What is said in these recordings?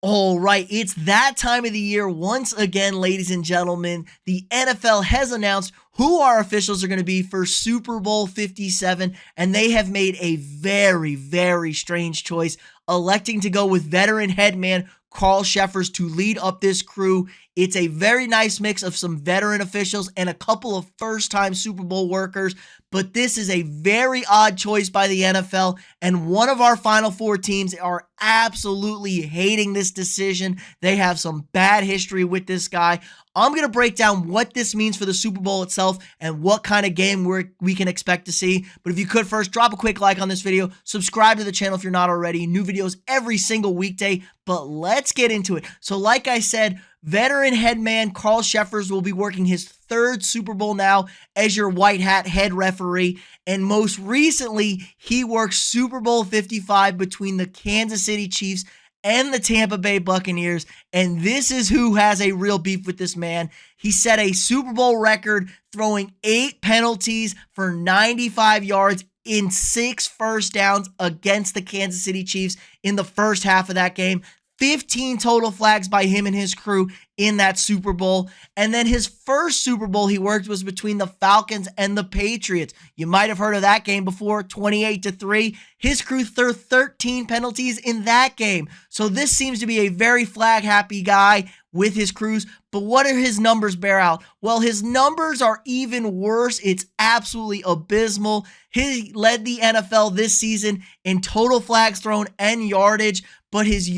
All right, it's that time of the year once again, ladies and gentlemen. The NFL has announced who our officials are going to be for Super Bowl 57, and they have made a very, very strange choice, electing to go with veteran headman Carl Sheffers to lead up this crew. It's a very nice mix of some veteran officials and a couple of first-time Super Bowl workers, but this is a very odd choice by the NFL, and one of our Final Four teams are absolutely hating this decision. They have some bad history with this guy. I'm going to break down what this means for the Super Bowl itself and what kind of game we can expect to see. But if you could first, drop a quick like on this video, subscribe to the channel if you're not already. New videos every single weekday, but let's get into it. So like I said, veteran headman Carl Sheffers will be working his third Super Bowl now as your white hat head referee. And most recently, he worked Super Bowl 55 between the Kansas City Chiefs and the Tampa Bay Buccaneers, and this is who has a real beef with this man. He set a Super Bowl record throwing 8 penalties for 95 yards in 6 first downs against the Kansas City Chiefs in the first half of that game. 15 total flags by him and his crew in that Super Bowl. And then his first Super Bowl he worked was between the Falcons and the Patriots. You might have heard of that game before, 28-3. His crew threw 13 penalties in that game. So this seems to be a very flag-happy guy with his crews. But what do his numbers bear out? Well, his numbers are even worse. It's absolutely abysmal. He led the NFL this season in total flags thrown and yardage, but his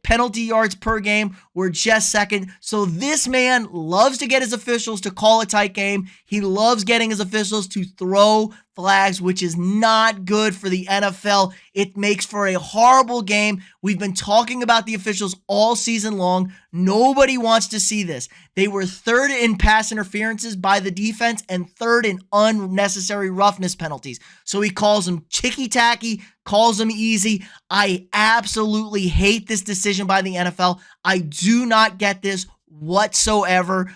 penalty yards per game were just second. So this man loves to get his officials to call a tight game. He loves getting his officials to throw flags, which is not good for the NFL. It makes for a horrible game. We've been talking about the officials all season long. Nobody wants to see this. They were third in pass interferences by the defense and third in unnecessary roughness penalties. So he calls them ticky-tacky, calls them easy. I absolutely hate this decision by the NFL. I do not get this whatsoever.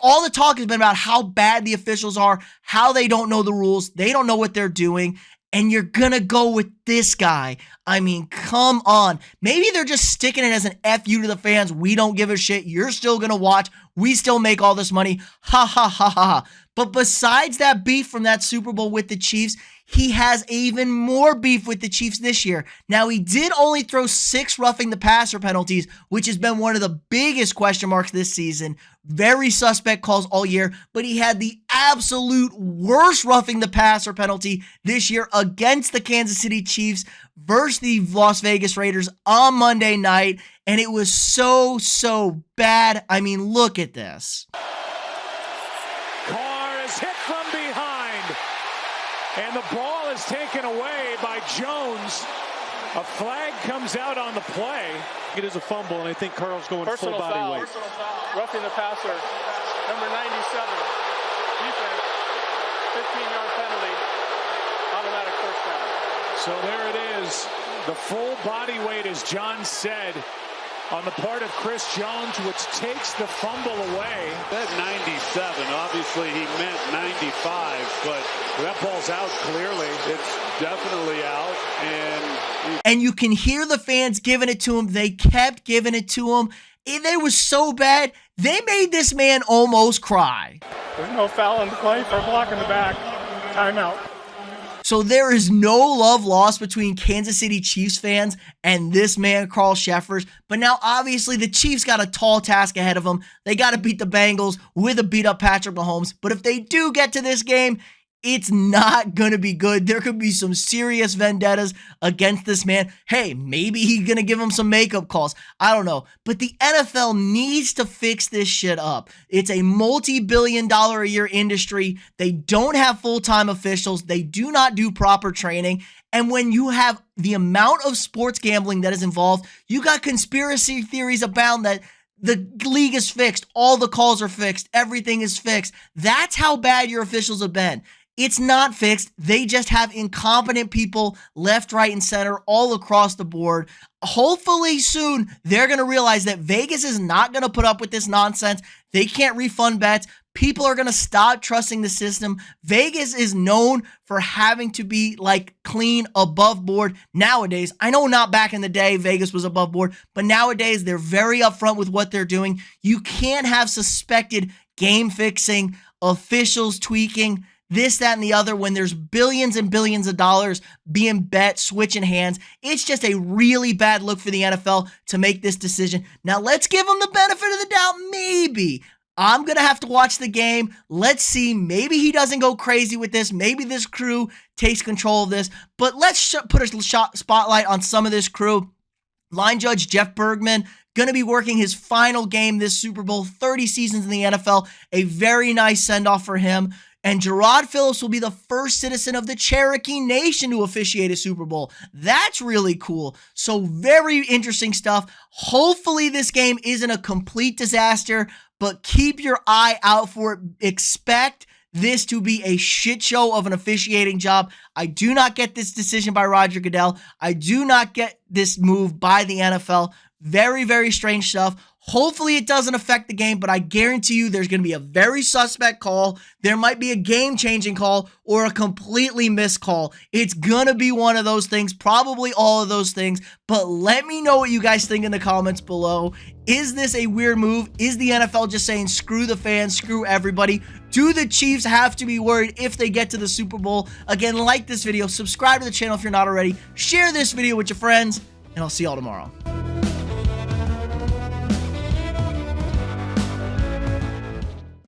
All the talk has been about how bad the officials are, how they don't know the rules, they don't know what they're doing, and you're gonna go with this guy. I mean, come on. Maybe they're just sticking it as an FU to the fans. We don't give a shit. You're still gonna watch. We still make all this money. Ha ha ha ha ha. But besides that beef from that Super Bowl with the Chiefs, he has even more beef with the Chiefs this year. Now, he did only throw 6 roughing the passer penalties, which has been one of the biggest question marks this season. Very suspect calls all year, but he had the absolute worst roughing the passer penalty this year against the Kansas City Chiefs versus the Las Vegas Raiders on Monday night, and it was so bad. I mean, look at this. Hit from behind, and the ball is taken away by Jones. A flag comes out on the play. It is a fumble, and I think Carl's going full body weight. Personal foul. Roughing the passer, number 97. Defense, 15-yard penalty, automatic first down. So there it is. The full body weight, as John said, on the part of Chris Jones, which takes the fumble away. That 97, obviously he meant 95, but that ball's out clearly. It's definitely out. And you can hear the fans giving it to him. They kept giving it to him. It was so bad, they made this man almost cry. There's no foul in the play for a block in the back. Timeout. So there is no love lost between Kansas City Chiefs fans and this man, Carl Sheffers. But now, obviously, the Chiefs got a tall task ahead of them. They got to beat the Bengals with a beat-up Patrick Mahomes. But if they do get to this game, it's not going to be good. There could be some serious vendettas against this man. Hey, maybe he's going to give him some makeup calls. I don't know. But the NFL needs to fix this shit up. It's a multi-billion-dollar-a-year industry. They don't have full-time officials. They do not do proper training. And when you have the amount of sports gambling that is involved, you got conspiracy theories abound that the league is fixed. All the calls are fixed. Everything is fixed. That's how bad your officials have been. It's not fixed. They just have incompetent people left, right, and center all across the board. Hopefully soon, they're going to realize that Vegas is not going to put up with this nonsense. They can't refund bets. people are going to stop trusting the system. Vegas is known for having to be like clean, above board nowadays. I know not back in the day Vegas was above board, but nowadays they're very upfront with what they're doing. You can't have suspected game fixing, officials tweaking, this, that, and the other when there's billions and billions of dollars being bet, switching hands. It's just a really bad look for the NFL to make this decision. Now, let's give them the benefit of the doubt, maybe. I'm going to have to watch the game. Let's see. Maybe he doesn't go crazy with this. Maybe this crew takes control of this. But let's put a spotlight on some of this crew. Line judge Jeff Bergman, going to be working his final game this Super Bowl, 30 seasons in the NFL. A very nice send-off for him. And Gerard Phillips will be the first citizen of the Cherokee Nation to officiate a Super Bowl. That's really cool. So very interesting stuff. Hopefully this game isn't a complete disaster, but keep your eye out for it. Expect this to be a shit show of an officiating job. I do not get this decision by Rodger Goodell. I do not get this move by the NFL. Very, very strange stuff. Hopefully it doesn't affect the game, but I guarantee you there's going to be a very suspect call. There might be a game-changing call or a completely missed call. It's going to be one of those things, probably all of those things, but let me know what you guys think in the comments below. Is this a weird move? Is the NFL just saying screw the fans, screw everybody? Do the Chiefs have to be worried if they get to the Super Bowl? Again, like this video, subscribe to the channel if you're not already, share this video with your friends, and I'll see y'all tomorrow.